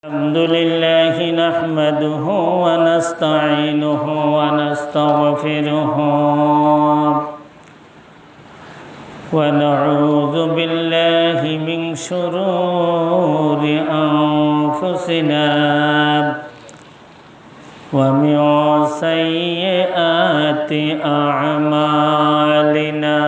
الحمد لله نحمده ونستعينه ونستغفره ونعوذ بالله من شرور أنفسنا ومن سيئات أعمالنا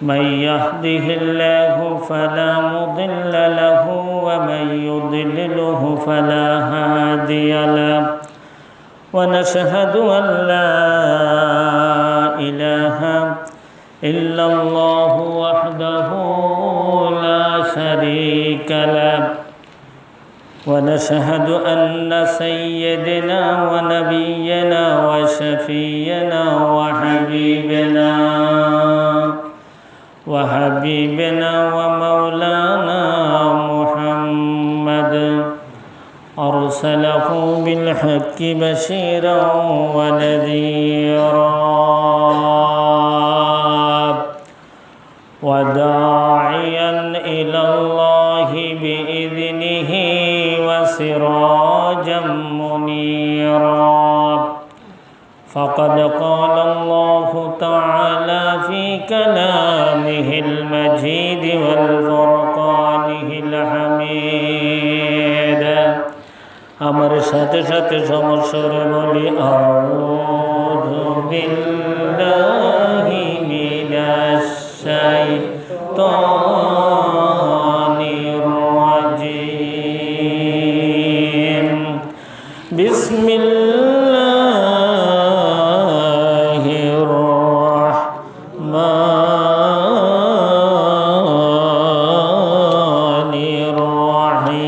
من يهده الله فلا مضل له ومن يضلله فلا هادي له ونشهد أن لا إله إلا الله وحده لا شريك له ونشهد أن سيدنا ونبينا وشفينا وحبيبنا ومولانا محمد أرسله بالحق بشيرا ونذيرا وداعيا إلى الله بإذنه وسراجا منيرا فقد قال الله تعالى في كلامه المجيد والفرقانه الحميد আমার সাথে সাথে সমস্যারে বলি আউযু বিল্লাহি মিনাশ শাইতানির রাজীম বিসমিল্লাহির রাহমানির রাহিম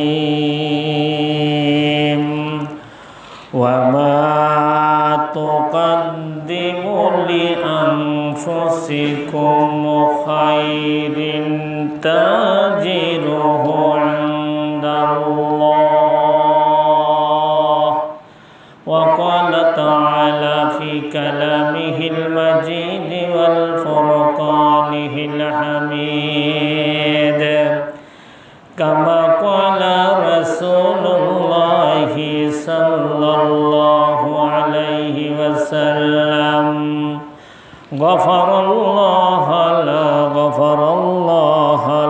وما تقدموا لأنفسكم خير تجده عند الله وقال تعالى في كلامه المجيد والفرقانه الحميد كما قال رسول الله صلى الله عليه وسلم غفر الله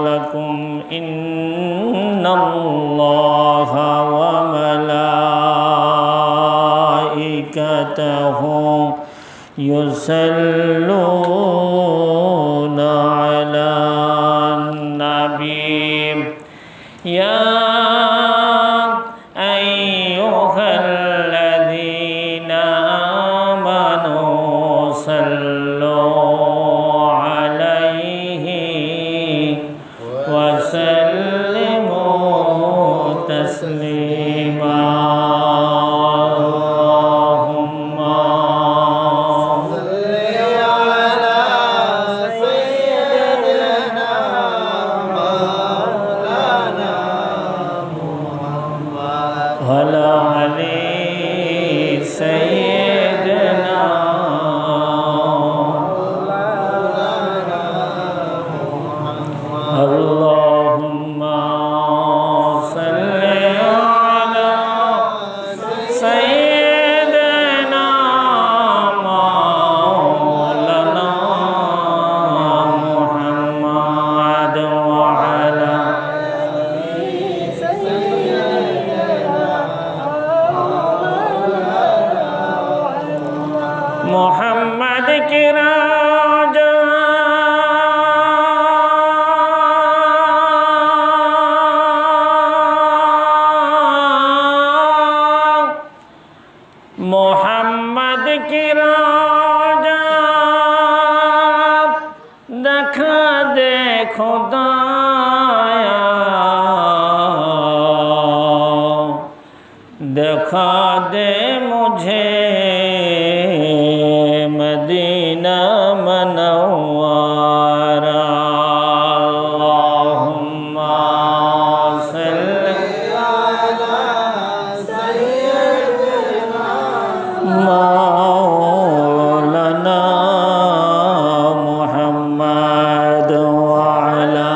لكم إن الله وملائكته يصلون على النبي يا أيها الذين آمنوا صلوا عليه وسلموا تسليما اللهم صل على سيدنا مولانا وعلى آل سيدنا اللهم صل على سيدنا مولانا محمد وعلى محمد کی راجا محمد کی راجا دکھا دے خدایا دکھا دے مجھے مدینہ منورہ اللہم صل علی سیدنا مولانا محمد وعلى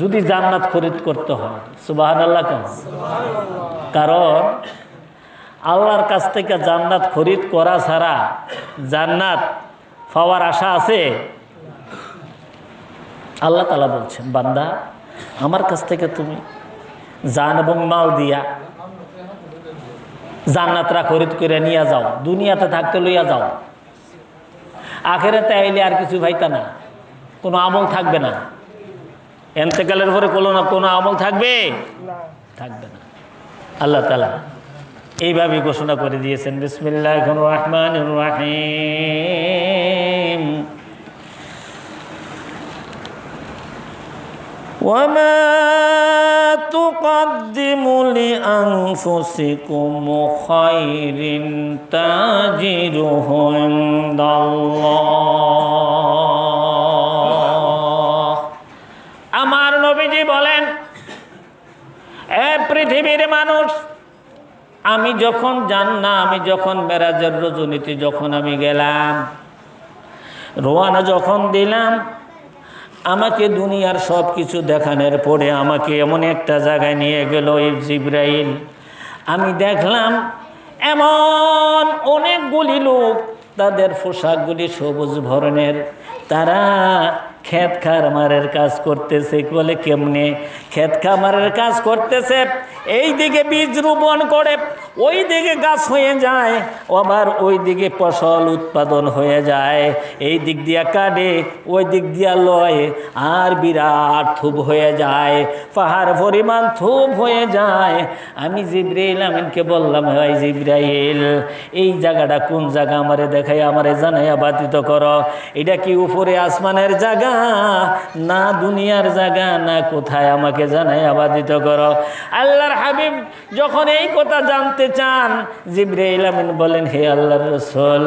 যদি জান্নাত খরিদ করতে হয়। সুবহানাল্লাহ। কারণ আল্লাহর কাছ থেকে জান্নাত খরিদ করা ছাড়া জান্নাত পাওয়ার আশা আছে? আল্লাহ তাআলা বলছেন, বান্দা আমার কাছ থেকে তুমি জান এবং মাল দিয়া জান্নাতরা খরিদ করে নিয়ে যাও, দুনিয়াতে থাকতে লইয়া যাও, আখিরাতে আইলে আর কিছু পাইতা না, কোনো আমল থাকবে না। এন্তেকালের পরে কোনো আমল থাকবে থাকবে না। আল্লাহ তাআলা এইভাবে ঘোষণা করে দিয়েছেন, বিসমিল্লাহির রহমানির রহিম, ওয়ামা তুকদ্দিমু লিআনফুসিকুম খায়রিন তাজিরুহু ইনদাল্লাহ। আমার নবীজি বলেন, এ পৃথিবীর মানুষ, আমি যখন মেরাজের রজনীতে যখন আমি গেলাম, রওনা যখন দিলাম, আমাকে দুনিয়ার সব কিছু দেখানোর পরে আমাকে এমন একটা জায়গায় নিয়ে গেল জিবরাইল। আমি দেখলাম এমন অনেকগুলি লোক, তাদের পোশাকগুলি সবুজ বর্ণের, তারা ক্ষেত খামারের কাজ করতেছে। বলে কেমনে? ক্ষেত খামারের কাজ করতেছে, এই দিকে বীজ রোপণ করে, ওই দিকে গাছ হয়ে যায়, আবার ওই দিকে ফসল উৎপাদন হয়ে যায়, এই দিক দিয়া কাটে, ওই দিক দিয়া লয়, আর বিরাট থুপ হয়ে যায়, পাহাড় পরিমাণ থুপ হয়ে যায়। আমি জিবরাইল আমিনকে বললাম, ভাই জিবরাইল, এই জায়গাটা কোন জায়গা আমারে দেখাই, আমারে জানাইয়া বাতিত করো। এটা কি উপরে আসমানের জায়গা না দুনিয়ার জায়গা না কোথায়, আমাকে জানাইয়া বাতিত করো। আল্লাহর হাবিব যখন এই কথা জানতে চান, জিবরাইল আমিন বলেন, হে আল্লাহর রাসূল,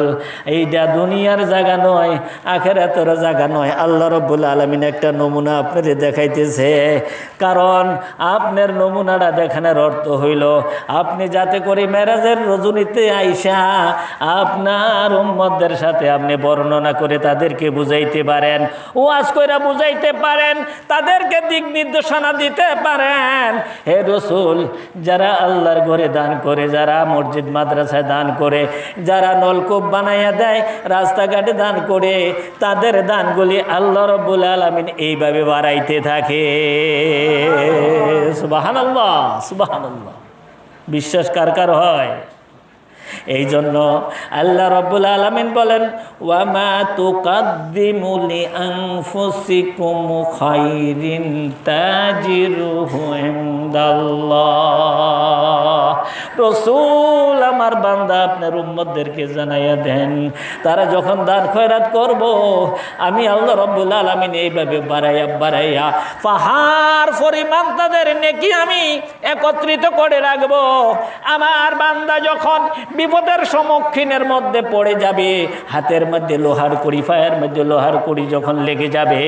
এইটা দুনিয়ার জায়গা নয়, আখিরাতের জায়গা নয়। আল্লাহ রাব্বুল আলামিন একটা নমুনা আপনারে দেখাইতেছে। কারণ আপনার নমুনাটা দেখানোর অর্থ হইল, আপনি যাতে করে মেরাজের রজনীতে আইসা আপনার উম্মতদের সাথে আপনি বর্ণনা করে তাদেরকে বুঝাইতে পারেন, ওয়াজ কইরা বুঝাইতে পারেন, তাদেরকে দিক নির্দেশনা দিতে পারেন। হে রাসূল, যারা আল্লাহর ঘরে দান করে, যারা মসজিদ মাদ্রাসায় দান করে, যারা নলকূপ বানাইয়া দেয়, রাস্তাঘাটে দান করে, তাদের দানগুলি আল্লাহ রাব্বুল আলামিন এইভাবে বাড়াইতে থাকে। সুবহানাল্লাহ, সুবহানাল্লাহ। বিশ্বাস কার কার হয়? এই জন্য আল্লাহ রাব্বুল আলামিন বলেন, ওয়ামা তুকদ্দিমু লিআনফুসিকুম খায়রিন তাজিরুহু ইনদাল্লাহ। রাসূল, আমার বান্দা আপনার উম্মতদেরকে জানাইয়া দেন, তারা যখন দান খয়রাত করব, আমি আল্লাহ রাব্বুল আলামিন এইভাবে বাড়াইয়া পাহাড় পরিমাণ তাদের নেকি আমি একত্রিত করে রাখব। আমার বান্দা যখন বিপদের সম্মুখীনের মধ্যে পড়ে যাবে, হাতের মধ্যে লোহার কড়ি, পায়ের মধ্যে লোহার কড়ি যখন লেগে যাবে,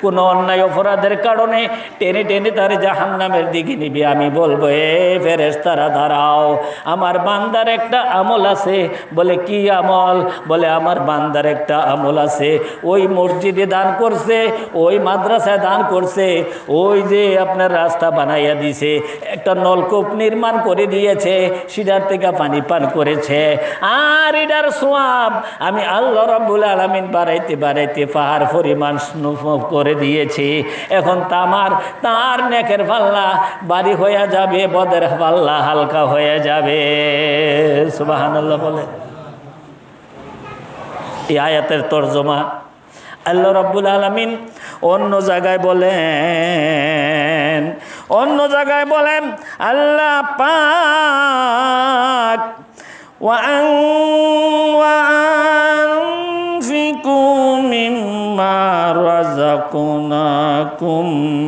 কোনো অন্যায় অপরাধের কারণে টেনে টেনে তার জাহান্নামের দিকে নিবে, আমি বলবো, এ ফেরেশতারা দাঁড়াও, আমার বান্দার একটা আমল আছে। বলে কি আমল? বলে আমার বান্দার একটা আমল আছে, ওই মসজিদে দান করছে, ওই মাদ্রাসায় দান করছে, ওই যে আপনার রাস্তা বানাইয়া দিছে, একটা নলকূপ নির্মাণ করে দিয়েছে, সেটার থেকে পানি পান করেছে, আর এটার সওয়াব আমি আল্লাহ রাব্বুল আলামিন বাড়াইতে বাড়াইতে পাহাড় পরিমাণ করে দিয়েছি। এখন তার নেকের পাল্লা বাড়ি হয়ে যাবে, বদের পাল্লা হালকা হয়ে যাবে। সুবহানাল্লাহ বলে। এই আয়াতের তরজমা আল্লাহ রাব্বুল আলামিন অন্য জায়গায় বলেন, আল্লাহ পাক وأنفقوا مما رزقناكم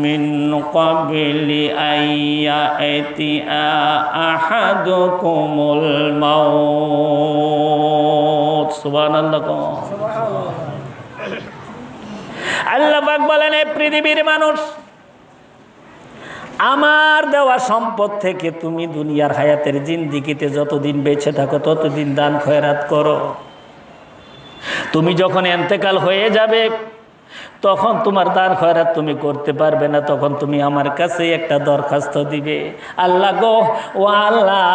من قبل أن يأتي أحدكم الموت سبحان الله আল্লাহ পাক বলেন, এই পৃথিবীর মানুষ, আমার দেওয়া সম্পদ থেকে তুমি দুনিয়ার হায়াতের জিন্দিগিতে যতদিন বেঁচে থাকো ততদিন দান খয়রাত করো। তুমি যখন ইন্তেকাল হয়ে যাবে, তখন তোমার দান খয়রাত তুমি করতে পারবে না, তখন তুমি আমার কাছে একটা দরখাস্ত দিবে, আল্লাহ গো, ও আল্লাহ,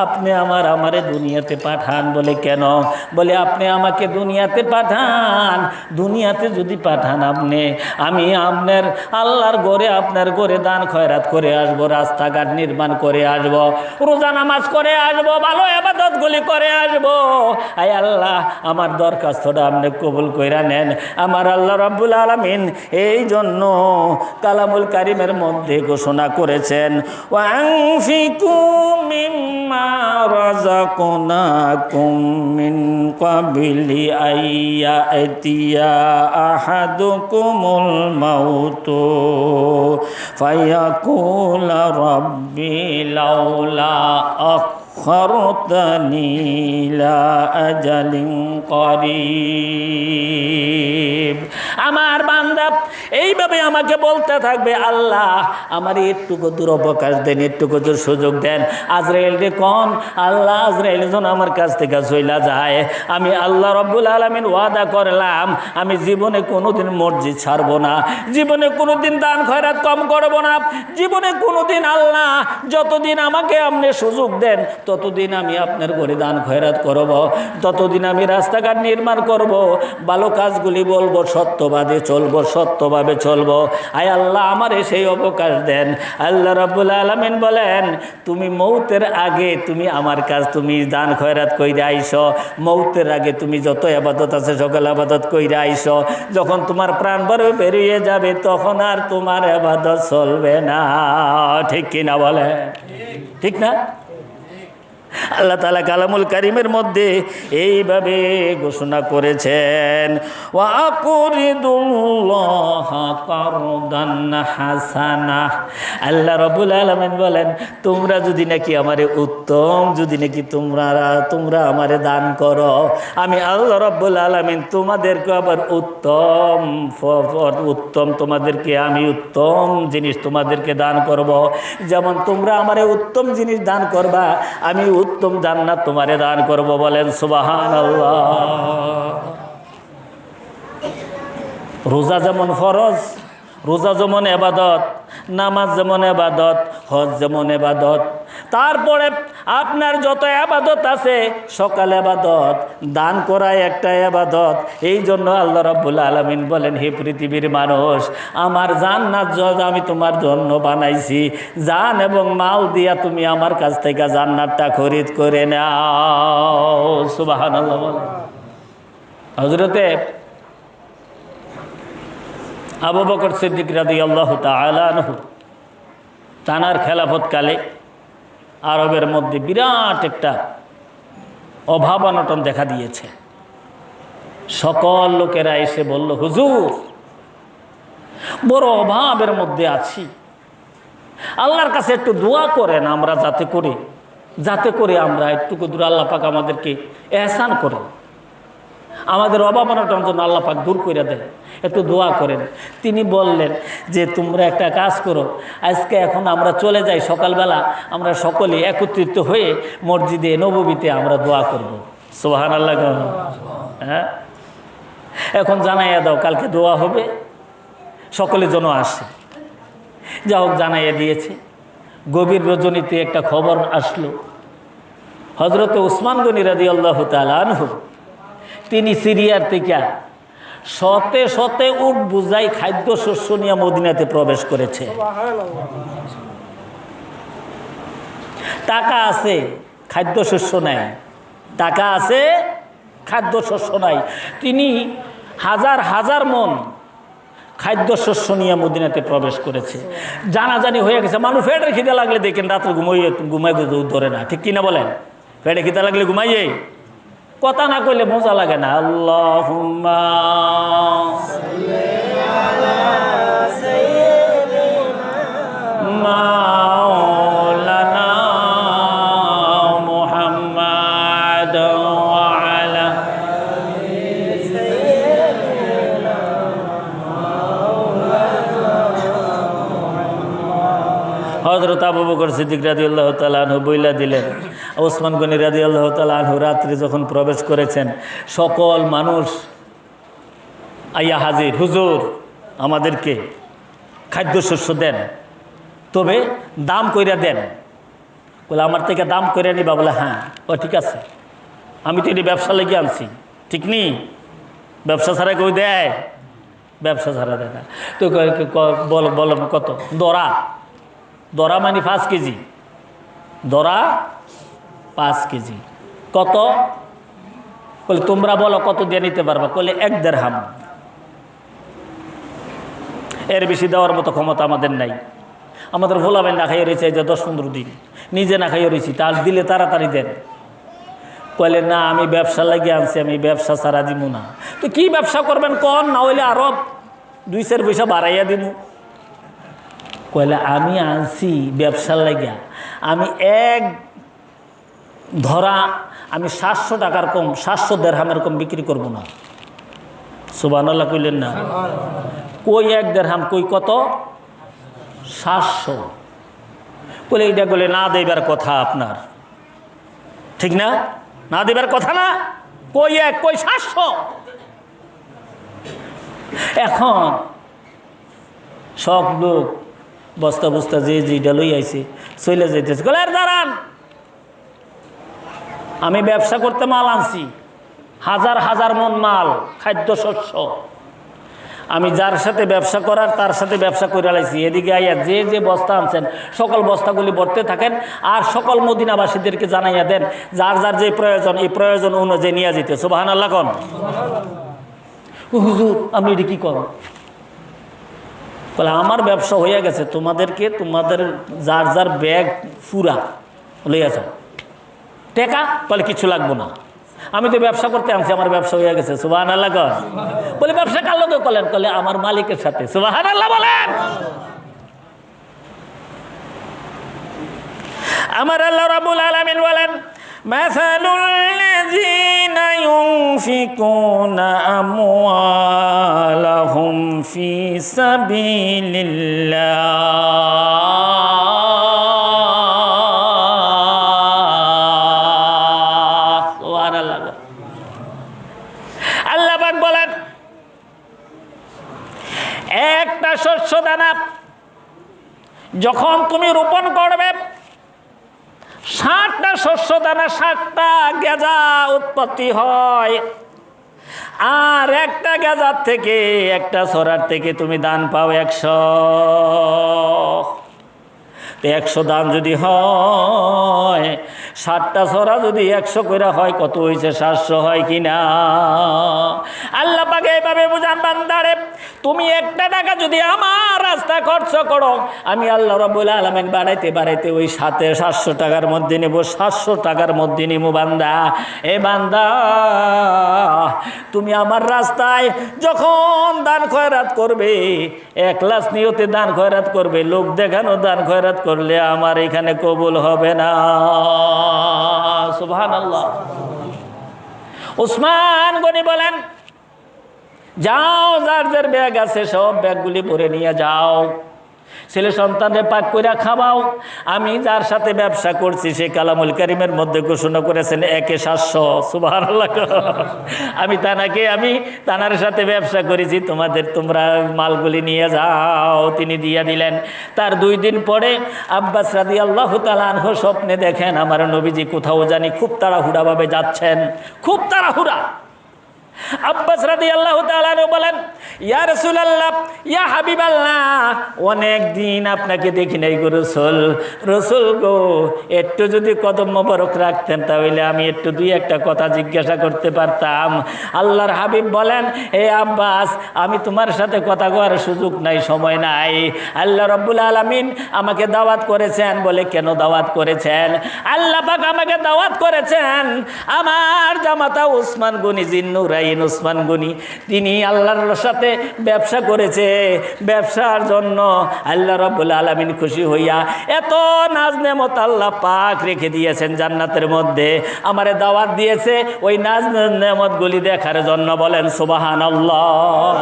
আপনি আমারে দুনিয়াতে পাঠান। বলে কেন? বলে আপনি আমাকে দুনিয়াতে পাঠান, দুনিয়াতে যদি পাঠান আপনি, আমি আপনার আল্লাহর ঘরে, আপনার ঘরে দান খয়রাত করে আসব, রাস্তাঘাট নির্মাণ করে আসব, রোজা নামাজ করে আসব, ভালো ইবাদতগুলি করে আসব। আয় আল্লাহ, আমার দরখাস্তটা আপনি কবুল কইরা নেন। আমার আল্লাহ রাব্বুল আলামিন এই জন্য কালামুল কারিমের মধ্যে ঘোষণা করেছেন, ওয়ানফিকু মিম্মা রাযাকনাকুম মিন ক্বাবলি আইয়াতিয়া আহাদুকুমুল মাউতু ফায়াকুলা রাব্বি লাউলা আখখারতানি ইলা আজালিন করিব। আমার বান্দা এইভাবে আমাকে বলতে থাকবে, আল্লাহ আমার একটুকু দূর অবকাশ দেন, একটুকু দূর সুযোগ দেন। আজরাইল রে কোন, আল্লাহ আজরাইল যখন আমার কাছ থেকে চইলা যায়, আমি আল্লাহ রাব্বুল আলামিন ওয়াদা করলাম, আমি জীবনে কোনোদিন মসজিদ ছাড়ব না, জীবনে কোনোদিন দান খয়রাত কম করব না, জীবনে কোনোদিন আল্লাহ যতদিন আমাকে আপনি সুযোগ দেন ততদিন আমি আপনার ঘরে দান খয়রাত করব, ততদিন আমি রাস্তাঘাট নির্মাণ করব, ভালো কাজগুলি বলবো, সত্যবাদে চলবো, সত্যভাবে চলবো। আয় আল্লাহ আমারে সেই অবকাশ দেন। আল্লাহ রাব্বুল আলামিন বলেন, তুমি মৌতের আগে তুমি আমার কাজ, তুমি দান খয়রাত কইরা আইসো, মৌতের আগে তুমি যত ইবাদত আছে সকল ইবাদত কইরা আইসো, যখন তোমার প্রাণ বেরিয়ে যাবে তখন আর তোমার ইবাদত চলবে না। ঠিক কিনা বলে? ঠিক না? আল্লাহ তাআলা কালামুল কারিমের মধ্যে এইভাবে ঘোষণা করেছেন, ওয়া আকুরিদুল্লাহা কারদান হাসানা। আল্লাহ রাব্বুল আলামিন বলেন, তোমরা যদি নাকি আমারে উত্তম, যদি নাকি তোমরা আমারে দান করো, আমি আল্লাহ রাব্বুল আলামিন তোমাদেরকে আবার উত্তম তোমাদেরকে আমি উত্তম জিনিস তোমাদেরকে দান করব। যেমন তোমরা আমারে উত্তম জিনিস দান করবা, আমি উত্তম জান্নাত তোমারে দান করব। বলেন সুবহানাল্লাহ। রোজা যেমন ফরজ, রোজা যেমন ইবাদত, নামাজ যেমন ইবাদত, হজ যেমন ইবাদত, তারপরে আপনার যত ইবাদত আছে সকল ইবাদত, দান করা একটা ইবাদত। এই জন্য আল্লাহ রাব্বুল আলামিন বলেন, হে পৃথিবীর মানুষ, আমার জান্নাত আমি তোমার জন্য বানাইছি, জান এবং মাল দিয়া তুমি আমার কাছ থেকে জান্নাতটা খরিদ করে নাও। সুবহানাল্লাহ। বলেন হযরতে আবু বকর সিদ্দিক রাদিয়াল্লাহু তাআলা আনহু, তানার খেলাফতকালে আরবের মধ্যে বিরাট একটা অভাব অনটন দেখা দিয়েছে। সকল লোকেরা এসে বলল, হুজুর বড় অভাবের মধ্যে আছি, আল্লাহর কাছে একটু দোয়া করেন, আমরা যাতে করে আমরা একটু দূর আল্লাহ পাক আমাদেরকে এহসান করেন, আমাদের অভাব অনটন যেন আল্লাহ পাক দূর করে দেয়, একটু দোয়া করেন। তিনি বললেন যে তোমরা একটা কাজ করো, আজকে এখন আমরা চলে যাই, সকালবেলা আমরা সকলে একত্রিত হয়ে মসজিদে নববীতে আমরা দোয়া করব। সুবহানাল্লাহ। হ্যাঁ, এখন জানাইয়া দাও, কালকে দোয়া হবে, সকলে যেন আসে। যা হোক, জানাইয়া দিয়েছে। গভীর রজনীতে একটা খবর আসলো, হযরতে উসমান গনি রাদিয়াল্লাহু তাআলা আনহু, তিনি সিরিয়ার থেকে শতে শতে উট বুঝাই খাদ্য শস্য নিয়ে মদিনাতে প্রবেশ করেছে। টাকা আছে, খাদ্য শস্য নাই, টাকা আছে, খাদ্য শস্য নাই। তিনি হাজার হাজার মন খাদ্য শস্য নিয়ে মদিনাতে প্রবেশ করেছে। জানাজানি হয়ে গেছে। মানুষ পেটের খিদে লাগলে দেখেন রাত্রে ঘুমাই ধরে না, ঠিক কিনা বলেন? পেটে খিদে লাগলে ঘুমাইয়ে, কথা না কইলে মজা লাগে না। আল্লাহুম্মা সাল্লি আলা সাইয়্যিদিনা মাওলানা মুহাম্মাদ ওয়া আলা আলি সাইয়্যিদিনা মাওলানা। হযরত আবু বকর সিদ্দিক রাদিয়াল্লাহু তাআলা আনহু বইলা দিলেন, ওসমান গনি রাদিয়াল্লাহু তাআলা আনহু রাত্রে যখন প্রবেশ করেছেন, সকল মানুষ আইয়া হাজির। হুজুর আমাদেরকে খাদ্যশস্য দেন, তবে দাম কইরা দেন। বলে আমার থেকে দাম করে নিবা? বলে হ্যাঁ। ও ঠিক আছে, আমি তো এটি ব্যবসা লেগে আনছি, ঠিক নি? ব্যবসা ছাড়া কেউ দেয়? ব্যবসা ছাড়া দেয় না। তো বলো বলো কত? দরা, দরা মানে 5 কেজি, দরা 5 কেজি। কত? বলে তোমরা বলো কত দিয়ে নিতে পারবা? বলে 1 দিরহাম। এর বেশি দেওয়ার মতো ক্ষমতা আমাদের নাই। আমাদের ভোলাবেন না খাইয়ে রয়েছে, এই যে 10-15 দিন নিজে না খাইয়ে রয়েছি, তার দিলে তাড়াতাড়ি দেন। কইলে না, আমি ব্যবসা লাগিয়ে আনছি, আমি ব্যবসা ছাড়া দিব না। তো কি ব্যবসা করবেন কন, না হইলে আরো 2-4 পয়সা বাড়াইয়া দিব। কইলে আমি আনছি ব্যবসার লাগিয়া, আমি ধরা আমি 700 টাকার কম, 700 দিরহামের কম বিক্রি করব না। সুবহানাল্লাহ কইলেন না? কই 1 দিরহাম, কই কত? 700। বলে এইটা বলে না দেবার কথা আপনার, ঠিক না? না দেবার কথা না। কই 1, কই 700। এখন সব লোক বস্তা বস্তা যে যেটা লই আইছে চলে যাইতেছে। বলে আর দাঁড়ান, আমি ব্যবসা করতে মাল আনছি, 1000 মন মাল, খাদ্যশস্য। আমি যার সাথে ব্যবসা করার তার সাথে ব্যবসা করে লাইছি। এদিকে আইয়া যে যে বস্তা আনছেন সকল বস্তাগুলি ভরতে থাকেন, আর সকল মদিনাবাসীদেরকে জানাইয়া দেন যার যার যে প্রয়োজন, এই প্রয়োজন অনুযায়ী নিয়ে যেতে। সুবহানাল্লাহ কোন? হুজুর আপনি এটি কি করো? বলে আমার ব্যবসা হয়ে গেছে, তোমাদেরকে তোমাদের যার যার ব্যাগ পুরা লইয়া যাও। টাকা? বলে কিছু লাগবো না, আমি তো ব্যবসা করতে আনছি, আমার ব্যবসা হয়ে গেছে। সুবহানাল্লাহ কন? বলে ব্যবসা কার লগে করলেন? বলে আমার মালিকের সাথে। সুবহানাল্লাহ বলেন। আমার আল্লাহ রাব্বুল আলামিন বলেন, মাসালুল লাযিনা ইউনফিকুনা আমওয়ালাহুম ফি সাবিলিল্লাহ। আল্লাহ পাক বলেন, একটা শস্য দানা যখন তুমি রোপণ করবে, 60টা শস্য দানা 60টা গেজা উৎপত্তি হয়, আর একটা গেজার থেকে, একটা ছড়ার থেকে তুমি দান পাও 100। 100 দান যদি হয়, 60টা ছড়া যদি 100 করে হয়, কত হয়েছে? 700 হয় কিনা? আল্লাহ পাক এইভাবে বুঝান, বান্দারে তুমি 1 টাকা যদি আমার রাস্তায় খরচ করো, আমি আল্লাহ রাব্বুল আলামিন বাড়াইতে বাড়াইতে ওই 700 টাকার মধ্যে নেব, 700 টাকার মধ্যে নেব। বান্দা, এ বান্দা, তুমি আমার রাস্তায় যখন দান খয়রাত করবে, একলাস নিয়তে দান খয়রাত করবে, লোক দেখানো দান খয়রাত করলে আমার এখানে কবুল হবে না। সুবহানাল্লাহ। উসমান গনি বলেন, যাও যার যার ব্যাগ আছে সব ব্যাগগুলি ভরে নিয়ে যাও, ছেলে সন্তানদের পাক কইরা খাওয়াও। আমি যার সাথে ব্যবসা করছি সে কালামুল কারিমের মধ্যে ঘোষণা করেছেন 1-এ 700। সুবহানাল্লাহ। আমি তানার সাথে ব্যবসা করেছি, তোমরা মালগুলি নিয়ে যাও। তিনি দিয়ে দিলেন। তার 2 দিন পরে আব্বাস রাদিয়াল্লাহু তাআলা আনহু স্বপ্নে দেখেন আমার নবীজি কোথাও জানি খুব তাড়াহুড়াভাবে যাচ্ছেন, খুব তাড়াহুড়া। আব্বাস রাদিয়াল্লাহু তাআলা বলেন, ইয়া রাসূলুল্লাহ, ইয়া হাবিবাল্লাহ, অনেক দিন আপনাকে দেখি নাই গো রাসূল। রাসূল গো, একটু যদি কদম মোবারক রাখতেন তাহলে আমি একটু 2-1টা কথা জিজ্ঞাসা করতে পারতাম। আল্লাহর হাবিব বলেন, হে আব্বাস, আমি তোমার সাথে কথা কওয়ার সুযোগ নাই, সময় নাই। আল্লাহ রাব্বুল আলামিন আমাকে দাওয়াত করেছেন। বলে কেন দাওয়াত করেছেন? আল্লাহ পাক আমাকে দাওয়াত করেছেন, আমার জামাতা উসমান গনি জিন্নুরাই উসমান গনি, তিনি আল্লাহর সাথে ব্যবসা করেছে। ব্যবসার জন্য আল্লাহ রাব্বুল আলামিন খুশি হইয়া এত নাজ নেমত আল্লাহ পাক রেখে দিয়েছেন জান্নাতের মধ্যে। আমারে দাওয়াত দিয়েছে ওই নাজ নেমতগুলি দেখার জন্য। বলেন সুবহানাল্লাহ।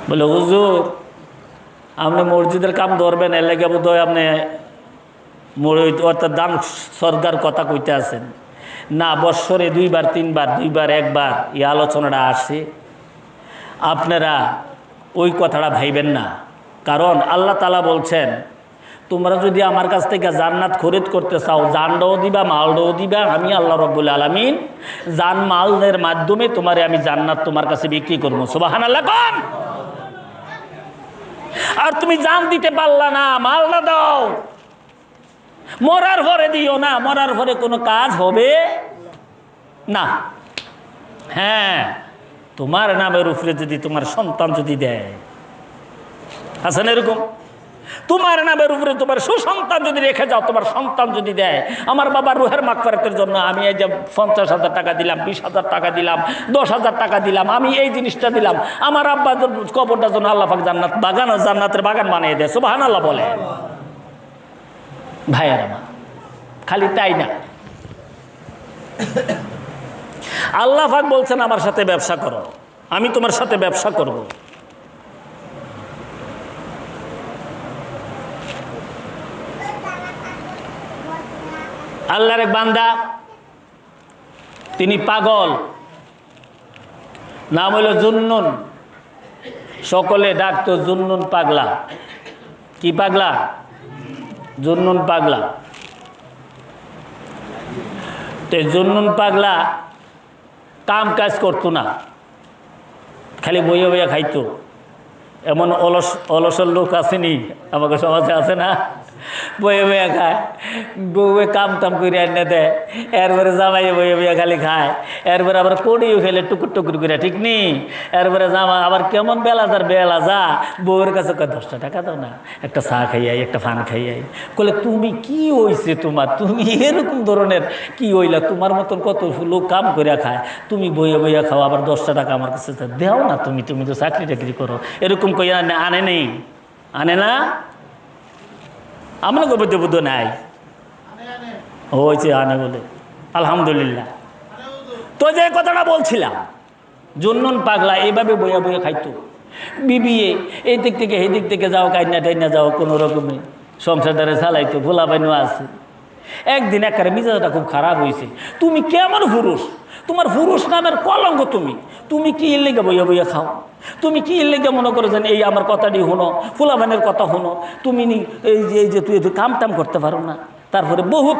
বলে হুজুর, আপনি মসজিদের কাম ধরবেন, এর লেগে বোধ হয় আপনি অর্থাৎ দান সরকার কথা কইতে আছেন না। বৎসরে 2-3 বার, 2-1 বার এই আলোচনাটা আসে, আপনারা ওই কথাটা ভাইবেন না, কারণ আল্লাহ তাআলা বলছেন তোমরা যদি আমার কাছ থেকে জান্নাত খরিদ করতে চাও, জানটাও দিবা, মালটাও দিবা, আমি আল্লাহ রাব্বুল আলামিন জান মালের মাধ্যমে তোমারে আমি জান্নাত তোমার কাছে বিক্রি করবো। সুবহানাল্লাহ কোন। আর তুমি জান দিতে পারলা না, মাল না দাও, মরার পরে দিও না, মরার পরে কোনো কাজ হবে না। হ্যাঁ, তোমার নামের উপরে যদি তোমার সন্তান যদি দেয়, আছেন এরকম, তোমার নামের উপরে তোমার সুসন্তান যদি রেখে যাও, তোমার সন্তান যদি দেয়, আমার বাবার রুহের মাগফিরাতের জন্য আমি এই যে 50,000 টাকা দিলাম, 20,000 টাকা দিলাম, 10,000 টাকা দিলাম, আমি এই জিনিসটা দিলাম, আমার আব্বার কবরটার জন্য আল্লাহ পাক জান্নাত বাগান, জান্নাতের বাগান বানিয়ে দেয়। সুবহানাল্লাহ বলে। ভাইয়ের আমার, খালি তাই না, আল্লাহ পাক বলছেন আমার সাথে ব্যবসা করো, আমি তোমার সাথে ব্যবসা করব। আল্লাহর এক বান্দা, তিনি পাগল, নাম হইল জুন্নুন, সকলে ডাকতো জুন্নুন পাগলা। কি পাগলা? জুন্নুন পাগলা। তো জুন্নুন পাগলা কাম কাজ করতো না, খালি বইয়া বইয়া খাইতো। এমন অলসর লোক আসেনি আমাকে সমাজে, আছে না? বইয়ে বইয়া খায়, বউয়ে কাম টাম করে এনে দেয়, এরপরে জামাইয়ে বইয়ে বইয়া খালি খায়, এরপরে আবার কড়িও খেলে টুকুর টুকুর করে, ঠিক নি? এরপরে জামা আবার কেমন বেলা যা, বউয়ের কাছে 10টা টাকা দাও না, একটা চা খাইয়াই, একটা ফান খাইয়াই। বলে তুমি কি হইছে তোমার, তুমি এরকম ধরনের কি হইলা, তোমার মতন কত লোক কাম করে খায়, তুমি বইয়া বইয়া খাও, আবার 10টা টাকা আমার কাছে দেও না, তুমি তো চাকরি টাকরি করো, এরকম কইয়া আনে নেই, আনে না? আমরা গর্ব বুদ্ধ নাই হয়েছে, আনে বলে আলহামদুলিল্লাহ। তো যে কথাটা বলছিলাম, জুন্নুন পাগলা এইভাবে বইয়া বইয়া খাইতো, বিবিয়ে এই দিক থেকে এই দিক থেকে যাও, কাইনা টাইনা যাও, কোনো রকমে সংসারটারে চালাইতো, ভোলা বাইনও আছে। একদিন একেবারে মিজাজটা খুব খারাপ হয়েছে, তুমি কেমন পুরুষ, তোমার পুরুষ নামের কলঙ্ক, তুমি কি এর লেগে বইয়া বইয়া খাও, তুমি কি এর লেগে মনে করো যেন এই আমার কথাটি হনো, ফুলাবানের কথা হনো, তুমি এই যে তুই কাম টাম করতে পারো না। তারপরে বহুত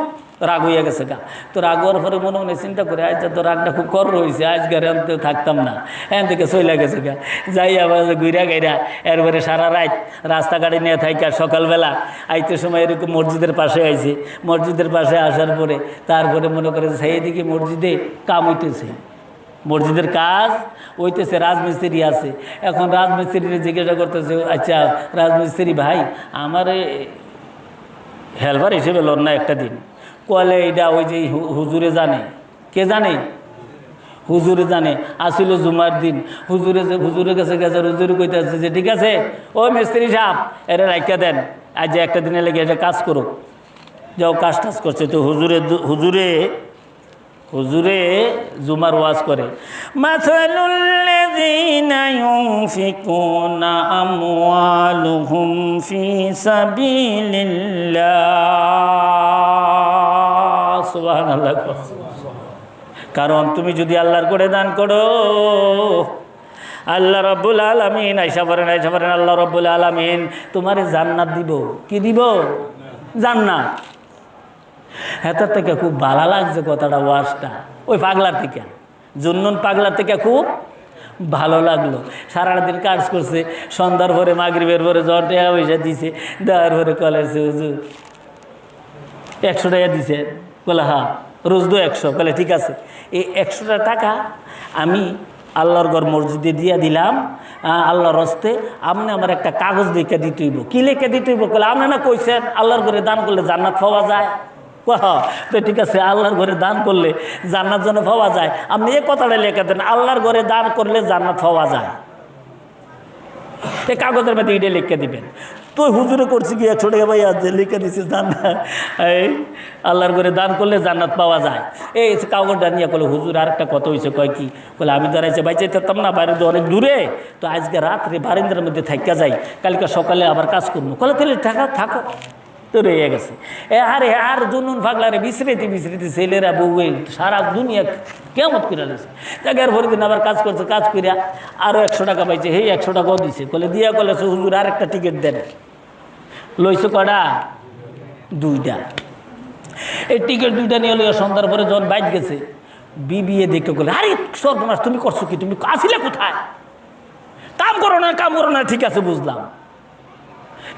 রাগ হইয়া গেছে গা। তো রাগ হওয়ার পরে মনে মনে চিন্তা করে, আজ তো রাগটা খুব কর হয়েছে, আজকে আনতে থাকতাম না, এখান থেকে চলে গেছে গা। যাই আবার ঘুরা গাইরা এরপরে সারা রাত রাস্তাঘাটে নিয়ে থাকি, আর সকালবেলা আইতে সময় এরকম মসজিদের পাশে আইছে, মসজিদের পাশে আসার পরে তারপরে মনে করে সেই দিকে মসজিদে কাম হইতেছে, মসজিদের কাজ হইতেছে, রাজমিস্ত্রি আছে। এখন রাজমিস্ত্রিরে জিজ্ঞাসা করতেছে, আচ্ছা রাজমিস্ত্রি ভাই, আমার হেল্পার হিসেবে লোন না একটা দিন? কলে এইটা ওই যে হুজুরে জানে। কে জানে? হুজুরে জানে। আসিল জুমার দিন, হুজুরের কাছে গেছে, হুজুরে কইতেছে যে ঠিক আছে ও মিস্ত্রি সাহেব, এরা রাইখা দেন, আজ যে একটা দিনে লেগে এটা কাজ করুক। যাও কাজ টাজ করছে। তো হুজুরে জুমার ওয়াজ করে, মাসালুল্লাযীনা ইউনফিকুনা আমওয়ালুহুম ফি সাবিলিল্লাহ। সুবহানাল্লাহ। কারণ তুমি যদি আল্লাহর করে দান করো, আল্লাহ রাব্বুল আলামিন আইসা পড়েন আল্লাহ রাব্বুল আলামিন তোমারে জান্নাত দিব। কি দিব? জান্নাত। হেতার থেকে খুব ভালো লাগছে কথাটা, ওয়াজটা ওই পাগলার থেকে, জুন্নুন পাগলার থেকে খুব ভালো লাগলো। সারাদিন কাজ করছে, সন্ধ্যার পরে মাগরিবের পরে জ্বর টাকা পয়সা দিছে, দেওয়ার পরে কলেছে হুজুর 100 টাকা দিছে। বলে হ্যাঁ, রোজ দো 100। বলে ঠিক আছে, এই 100 টাকা আমি আল্লাহর ঘর মসজিদে দিয়া দিলাম, আল্লাহর হস্তে। আপনি আমার একটা কাগজ লিখে দিতে হইব। কি লিখে দিতে হইব? বলে আপনি না কইছেন আল্লাহর ঘরে দান করলে জান্নাত পাওয়া যায়। তো ঠিক আছে, আল্লাহর ঘরে দান করলে জান্নাত যেন পাওয়া যায়, আপনি এই কথাটা লিখে দেন, আল্লাহর ঘরে দান করলে জান্নাত পাওয়া যায়। এই কাগজের মধ্যে এটা লিখে দিবেন। তো হুজুরে করছি কি 100 টাকা ভাই আছে লিখে দিচ্ছে জান্নাত, এই আল্লাহর ঘরে দান করলে জান্নাত পাওয়া যায়। এই কাগজটা নিয়ে বলে হুজুর আরেকটা কথা হয়েছে। কয় কি? বলে আমি দাঁড়াইছে বাইচে থাকতাম না, বাইরে তো অনেক দূরে, তো আজকে রাত্রে বারিন্দার মধ্যে থাকা যাই, কালকে সকালে আবার কাজ করবো। বলে তাহলে থাকো। তো রয়ে গেছে। আরে আর জুনুন ফাগলারে বিছড়িতে ছেলেরা বউ সারা দুনিয়া কেমত করে লেছে। জায়গার ভরে দিন আবার কাজ করছে, কাজ করিয়া আরও 100 টাকা পাইছে, 100 টাকাও দিছে। বলে দিয়া বলেছে হুজুর আরেকটা টিকিট দেন। লইছে কটা? 2টা। এই টিকিট 2টা নিয়ে লইয়া সন্ধ্যার পরে যখন বাইক গেছে, বিবিএ দেখে বলে আরে সর্বনাশ, তুমি করছো কি? তুমি আসিলে কোথায়? কাম করো না, ঠিক আছে বুঝলাম,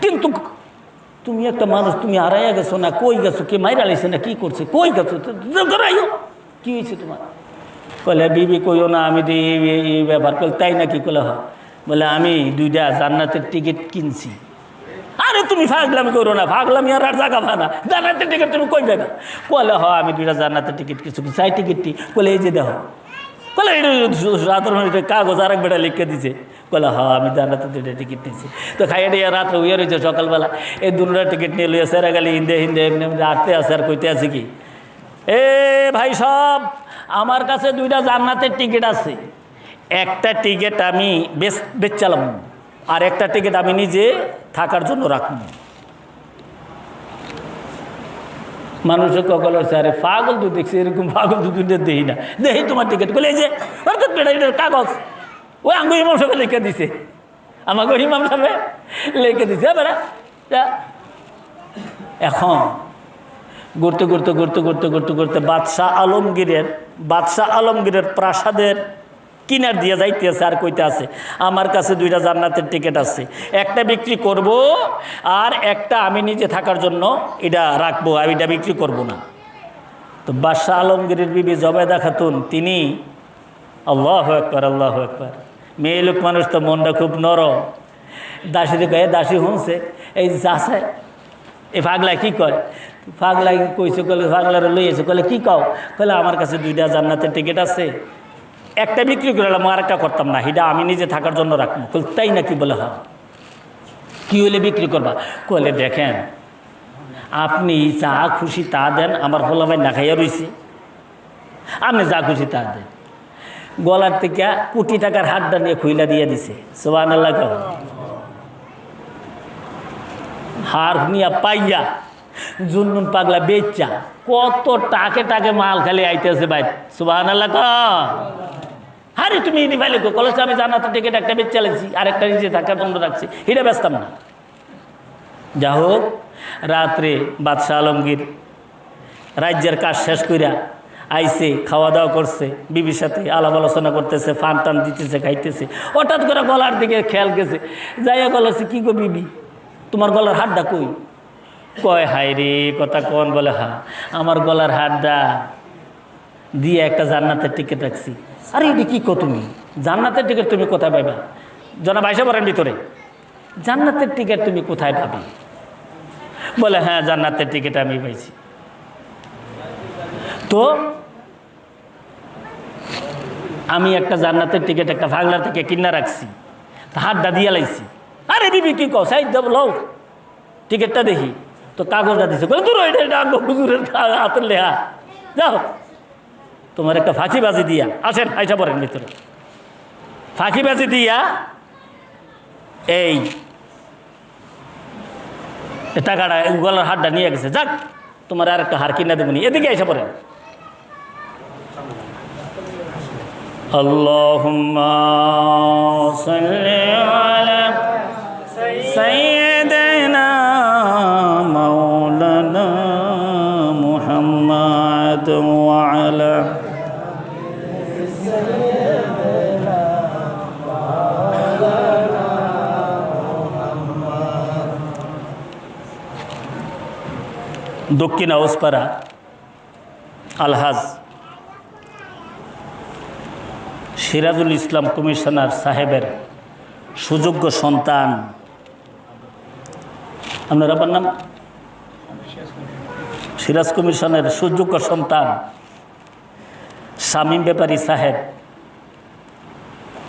কিন্তু তুমি একটা মানুষ, তুমি হারাইয়া গেছো না, কই গেছো? কে মাইরা লাইছে না কি করছে? কই গেছো? কি হয়েছে তোমার? বলে বিবি কইও না, আমি এই ব্যাপার করলে তাই নাকি? বলে হয়। বলে আমি 2টা জান্নাতের টিকিট কিনছি। আরে তুমি ফাগলামি করো না, ফাগলামি আর জায়গা ভানা, জান্নাতের টিকিট তুমি কই পাবে? বলে হয় আমি 2টা জান্নাতের টিকিট কিছু চাই টিকিটটি। বলে এই যে দেখো। বলে এটা কাগজ আরেক বেটা লিখে দিছে। বলে হ্যাঁ আমি জান্নাতের 2টা টিকিট নিয়েছি। তো খাইয়ে দিয়ে রাত্রে উইয়ে রয়েছে, সকালবেলা এই 2টা টিকিট নিয়ে লইয়া সেরা গালি হিন্দে এমনি আটতে আছে। আর কইতে আছে কি, এ ভাই সব, আমার কাছে 2টা জান্নাতের টিকিট আছে। একটা টিকিট আমি বেচালাম, আর একটা টিকিট আমি নিজে থাকার জন্য রাখব। মানুষের কখনো হচ্ছে আরে পাগল তো দেখছি, এরকম পাগল তো দুটো দেখি না, দেখি তোমার টিকিট। বলে এই যে অর্থাৎ এটার কাগজ ওই আঙ্গু ইমাম সাহেব লিখে দিছে, আমাকে ইমাম সাহেব লিখে দিছে। বেড়া এখন ঘুরতে ঘুরতে ঘুরতে ঘুরতে ঘুরতে ঘুরতে বাদশাহ আলমগীরের প্রাসাদের কিনার দিয়ে যাইতে আছে। আর কইতে আছে আমার কাছে 2টা জান্নাতের টিকিট আছে, একটা বিক্রি করব আর একটা আমি নিজে থাকার জন্য এটা রাখবো, আমি এটা বিক্রি করব না। তো বাদশাহ আলমগীরের বিবি জবেদা খাতুন তিনি আল্লাহু আকবার, আল্লাহু আকবার, মেয়ে লোক মানুষ তো মনটা খুব নরম। দাসীরে কয়ে, দাসী শুনছে এই আছে এই পাগলায় কি কয়? পাগলাই কইছে, কলে পাগলারে লইয়েছে, কলে কি কও? কলে আমার কাছে 2টা জান্নাতের টিকিট আছে, একটা বিক্রি করলাম, আর একটা করতাম না, এটা আমি নিজে থাকার জন্য রাখবো। কল তাই নাকি? বলে হ্যাঁ। কি হইলে বিক্রি করবা? কলে দেখেন আপনি যা খুশি তা দেন, আমার ফলাভাই না খাইয়া রয়েছে, আপনি যা খুশি তা দেন। গলার থেকে কোটি টাকার হাতটা নিয়ে খুইলা দিয়ে দিছে। সুবহানাল্লাহ। হার নিয়া পাইয়া জুননুন পাগলা বেচা কত টাকে মাল খালি আইতেছে ভাই। সুবহানাল্লাহ। আরে তুমি ইনি ভাইলে কলেজ আমি জান্নাতের টিকিট একটা বেচ চালাইছি, আর একটা নিজে থাকার জন্য রাখছি, এটা বেচতাম না। যা হোক, রাত্রে বাদশাহ আলমগীর রাজ্যের কাজ শেষ কইরা আইসে, খাওয়া দাওয়া করছে, বিবির সাথে আলাপ আলোচনা করতেছে, ফান টান দিতেছে, খাইতেছে। হঠাৎ করে গলার দিকে খেয়াল গেছে, যাইয়া গলাছে কি গো বিবি, তোমার গলার হাতটা কই? কয় হাই রে কথা কন? বলে হ্যাঁ আমার গলার হাতটা দিয়ে একটা জান্নাতের টিকিট রাখছি। আরে এটি কি কো তুমি? জান্নাতের টিকিট তুমি কোথায় পাইবা? জনাব আইসা পড়েন ভিতরে, জান্নাতের টিকিট তুমি কোথায় পাবে? বলে হ্যাঁ জান্নাতের টিকিট আমি পাইছি। তো আমি একটা জান্নাতের টিকিট একটা পাগলার থেকে কিনা রাখছি, হাতটা দিয়ে লাইছি। আরে বিবি কি কও? সাইড দেব লও টিকিটটা দেখি। তো কাগজটা দিছে, দূর এটা হুজুরের হাতের লেহা, যাও তোমার একটা ফাঁকিবাজি দিয়া আসেন, আইসা পড়েন ভিতরে। ফাঁকিবাজি দিয়া এই টাকাটা গলার হাতটা নিয়ে গেছে। যাক তোমার আর একটা হার কিনা দেবনি, এদিকে আইসা পড়েন। আল্লাহুম্মা সাল্লি আলা সাইয়্যিদিনা মাওলানা মুহাম্মাদ ওয়া আলা দক্ষিণ হাউসপাড়া আলহাজ সিরাজুল ইসলাম কমিশনার সাহেবের সুযোগ্য সন্তান, আপনার আপনার নাম? সিরাজ কমিশনের সুযোগ্য সন্তান শামীম ব্যাপারী সাহেব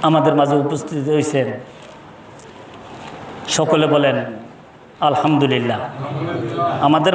আমাদের মাঝে উপস্থিত হয়েছেন। সকলে বলেন আলহামদুলিল্লাহ। আমাদের